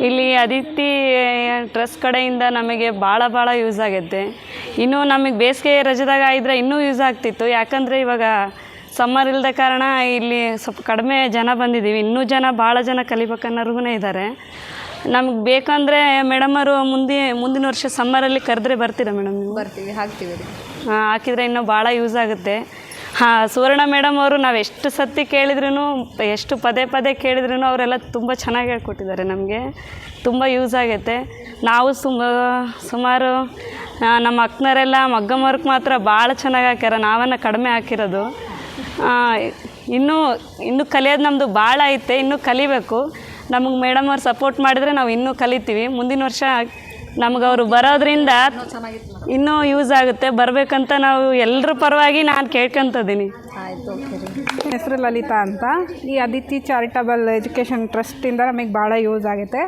ಇಲ್ಲಿ ಅದಿತಿ ಟ್ರಸ್ಟ್ ಕಡೆಯಿಂದ ನಮಗೆ ಭಾಳ ಯೂಸ್ ಆಗೈತೆ. ಇನ್ನೂ ನಮಗೆ ಬೇಸಿಗೆ ರಜದಾಗ ಇದ್ದರೆ ಇನ್ನೂ ಯೂಸ್ ಆಗ್ತಿತ್ತು. ಯಾಕಂದರೆ ಇವಾಗ ಸಮ್ಮರ್ ಇಲ್ಲದ ಕಾರಣ ಇಲ್ಲಿ ಸ್ವಲ್ಪ ಕಡಿಮೆ ಜನ ಬಂದಿದ್ದೀವಿ. ಇನ್ನೂ ಭಾಳ ಜನ ಕಲಿಬೇಕನ್ನೋರ್ಗು ಇದ್ದಾರೆ. ನಮ್ಗೆ ಬೇಕಂದರೆ ಮೇಡಮರು ಮುಂದಿನ ವರ್ಷ ಸಮ್ಮರಲ್ಲಿ ಕರೆದ್ರೆ ಬರ್ತೀರಾ ಮೇಡಮ್? ನೀವು? ಬರ್ತೀವಿ, ಹಾಕ್ತೀವಿ. ಹಾಕಿದರೆ ಇನ್ನೂ ಭಾಳ ಯೂಸ್ ಆಗುತ್ತೆ. ಸುವರ್ಣ ಮೇಡಮ್ ಅವರು ನಾವು ಎಷ್ಟು ಸತಿ ಕೇಳಿದ್ರೂ, ಎಷ್ಟು ಪದೇ ಕೇಳಿದ್ರೂ ಅವರೆಲ್ಲ ತುಂಬ ಚೆನ್ನಾಗಿ ಹೇಳ್ಕೊಟ್ಟಿದ್ದಾರೆ. ನಮಗೆ ತುಂಬ ಯೂಸ್ ಆಗೈತೆ. ನಾವು ಸುಮಾರು ನಮ್ಮ ಅಕ್ಕನವರೆಲ್ಲ ಮಗ್ಗಮ್ ವರ್ಕ್ ಮಾತ್ರ ಭಾಳ ಚೆನ್ನಾಗಿ ಹಾಕ್ಯಾರ. ನಾವನ್ನ ಕಡಿಮೆ ಹಾಕಿರೋದು. ಇನ್ನೂ ಕಲಿಯೋದು ನಮ್ಮದು ಭಾಳ ಐತೆ. ಇನ್ನೂ ಕಲಿಬೇಕು. ನಮಗೆ ಮೇಡಮ್ ಅವ್ರು ಸಪೋರ್ಟ್ ಮಾಡಿದರೆ ನಾವು ಇನ್ನೂ ಕಲಿತೀವಿ. ಮುಂದಿನ ವರ್ಷ ನಮ್ಗೆ ಅವರು ಬರೋದ್ರಿಂದ ಇನ್ನೂ ಯೂಸ್ ಆಗುತ್ತೆ. ಬರಬೇಕಂತ ನಾವು ಎಲ್ಲರ ಪರವಾಗಿ ನಾನು ಕೇಳ್ಕೊತಿದ್ದೀನಿ. ಆಯಿತು, ಓಕೆ ರೀ. ನನ್ನ ಹೆಸರು ಲಲಿತಾ ಅಂತ. ಈ ಅದಿತಿ ಚಾರಿಟಬಲ್ ಎಜುಕೇಷನ್ ಟ್ರಸ್ಟಿಂದ ನಮಗೆ ಭಾಳ ಯೂಸ್ ಆಗುತ್ತೆ.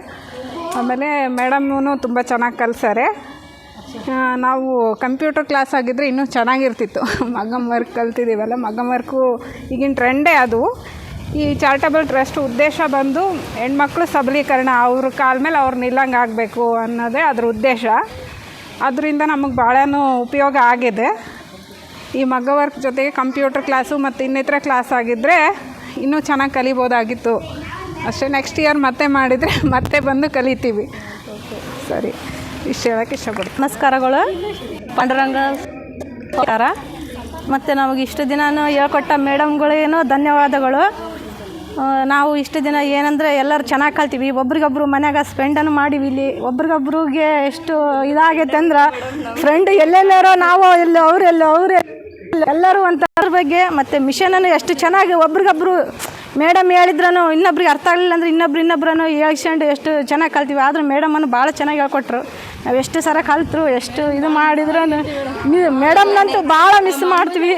ಆಮೇಲೆ ಮೇಡಮ್ನೂ ತುಂಬ ಚೆನ್ನಾಗಿ ಕಲಿಸ್ತಾರೆ. ನಾವು ಕಂಪ್ಯೂಟರ್ ಕ್ಲಾಸ್ ಆಗಿದ್ದರೆ ಇನ್ನೂ ಚೆನ್ನಾಗಿರ್ತಿತ್ತು. ಮಗಮ್ ವರ್ಕ್ ಕಲ್ತಿದ್ದೀವಲ್ಲ, ಮಗಮ್ ವರ್ಕು ಈಗಿನ ಟ್ರೆಂಡೇ ಅದು. ಈ ಚಾರಿಟಬಲ್ ಟ್ರಸ್ಟ್ ಉದ್ದೇಶ ಬಂದು ಹೆಣ್ಮಕ್ಳು ಸಬಲೀಕರಣ, ಅವ್ರ ಕಾಲ ಮೇಲೆ ಅವ್ರು ನಿಲ್ಲಂಗೆ ಆಗಬೇಕು ಅನ್ನೋದೇ ಅದ್ರ ಉದ್ದೇಶ. ಅದರಿಂದ ನಮಗೆ ಭಾಳನೂ ಉಪಯೋಗ ಆಗಿದೆ. ಈ ಮಗ್ಗ ವರ್ಕ್ ಜೊತೆಗೆ ಕಂಪ್ಯೂಟರ್ ಕ್ಲಾಸು ಮತ್ತು ಇನ್ನಿತರ ಕ್ಲಾಸ್ ಆಗಿದ್ದರೆ ಇನ್ನೂ ಚೆನ್ನಾಗಿ ಕಲಿಬೋದಾಗಿತ್ತು ಅಷ್ಟೇ. ನೆಕ್ಸ್ಟ್ ಇಯರ್ ಮತ್ತೆ ಮಾಡಿದರೆ ಮತ್ತೆ ಬಂದು ಕಲಿತೀವಿ. ಸರಿ, ಇಷ್ಟು ಹೇಳೋಕ್ಕೆ ಇಷ್ಟಪಡ್ತೀನಿ. ನಮಸ್ಕಾರಗಳು. ಪಾಂಡುರಂಗ ಮತ್ತು ನಮಗೆ ಇಷ್ಟು ದಿನ ಹೇಳ್ಕೊಟ್ಟ ಮೇಡಮ್ಗಳೇನೋ ಧನ್ಯವಾದಗಳು. ನಾವು ಇಷ್ಟು ದಿನ ಏನಂದರೆ ಎಲ್ಲರೂ ಚೆನ್ನಾಗಿ ಕಲ್ತೀವಿ. ಒಬ್ರಿಗೊಬ್ರು ಮನ್ಯಾಗ ಸ್ಪೆಂಡನ್ನು ಮಾಡೀವಿ. ಇಲ್ಲಿ ಒಬ್ರಿಗೊಬ್ರಿಗೆ ಎಷ್ಟು ಇದಾಗೈತೆ ಅಂದ್ರೆ ಫ್ರೆಂಡ್ ಎಲ್ಲೆಲ್ಲಾರೋ ನಾವು ಎಲ್ಲೋ ಅವರೆಲ್ಲೋ ಎಲ್ಲರೂ ಒಂಥರ ಬಗ್ಗೆ. ಮತ್ತು ಮಿಷನನ್ನು ಎಷ್ಟು ಚೆನ್ನಾಗಿ ಒಬ್ರಿಗೊಬ್ರು ಮೇಡಮ್ ಹೇಳಿದ್ರೂ ಇನ್ನೊಬ್ರಿಗೆ ಅರ್ಥ ಆಗಲಿಲ್ಲ ಅಂದರೆ ಇನ್ನೊಬ್ರನ್ನು ಹೇಳ್ಕೊಂಡು ಎಷ್ಟು ಚೆನ್ನಾಗಿ ಕಲ್ತೀವಿ. ಆದರೂ ಮೇಡಮನ್ನು ಭಾಳ ಚೆನ್ನಾಗಿ ಹೇಳ್ಕೊಟ್ರು. ನಾವು ಎಷ್ಟು ಸಲ ಕಲ್ತರು, ಎಷ್ಟು ಇದು ಮಾಡಿದ್ರು ಮೇಡಮ್ನಂತೂ ಭಾಳ ಮಿಸ್ ಮಾಡ್ತೀವಿ.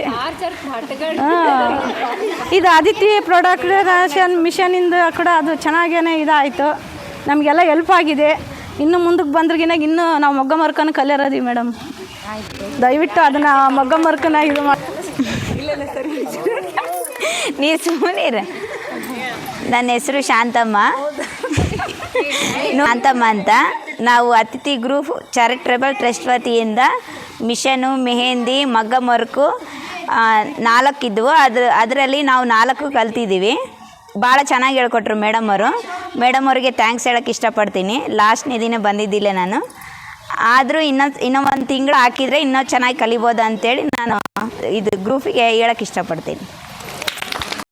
ಇದು ಅದಿತಿ ಪ್ರೊಡಕ್ಷನ್ ಮಿಷನಿಂದ ಕೂಡ ಅದು ಚೆನ್ನಾಗೇ ಇದಾಯಿತು. ನಮಗೆಲ್ಲ ಹೆಲ್ಪ್ ಆಗಿದೆ. ಇನ್ನು ಮುಂದಕ್ಕೆ ಬಂದ್ರಿಗಿನ ಇನ್ನೂ ನಾವು ಮಗ್ಗಮ್ ವರ್ಕನ್ನು ಕಲಿಯೋದೀವಿ ಮೇಡಮ್. ದಯವಿಟ್ಟು ಅದನ್ನು ಮಗ್ಗಮ್ ವರ್ಕನ್ನ ಇದು ಮಾಡಿ. ನೀವು ಸುಮ್ಮನಿರ. ನನ್ನ ಹೆಸರು ಶಾಂತಮ್ಮ ಅಂತ. ನಾವು ಅತಿಥಿ ಗ್ರೂಪ್ ಚಾರಿಟಬಲ್ ಟ್ರಸ್ಟ್ ವತಿಯಿಂದ ಮಿಷನು, ಮೆಹಂದಿ, ಮಗ್ಗಮ್ ವರ್ಕು 4 ಇದ್ದವು. ಅದರಲ್ಲಿ ನಾವು 4 ಕಲ್ತಿದ್ದೀವಿ. ಭಾಳ ಚೆನ್ನಾಗಿ ಹೇಳ್ಕೊಟ್ರು ಮೇಡಮ್ ಅವ್ರಿಗೆ ಥ್ಯಾಂಕ್ಸ್ ಹೇಳೋಕ್ಕೆ ಇಷ್ಟಪಡ್ತೀನಿ. ಲಾಸ್ಟ್ನೇ ದಿನ ಬಂದಿದ್ದಿಲ್ಲ ನಾನು. ಆದರೂ ಇನ್ನೂ 1 ತಿಂಗಳು ಹಾಕಿದರೆ ಇನ್ನೂ ಚೆನ್ನಾಗಿ ಕಲಿಬೋದು ಅಂತೇಳಿ ನಾನು ಇದು ಗ್ರೂಪಿಗೆ ಹೇಳೋಕ್ಕೆ ಇಷ್ಟಪಡ್ತೀನಿ.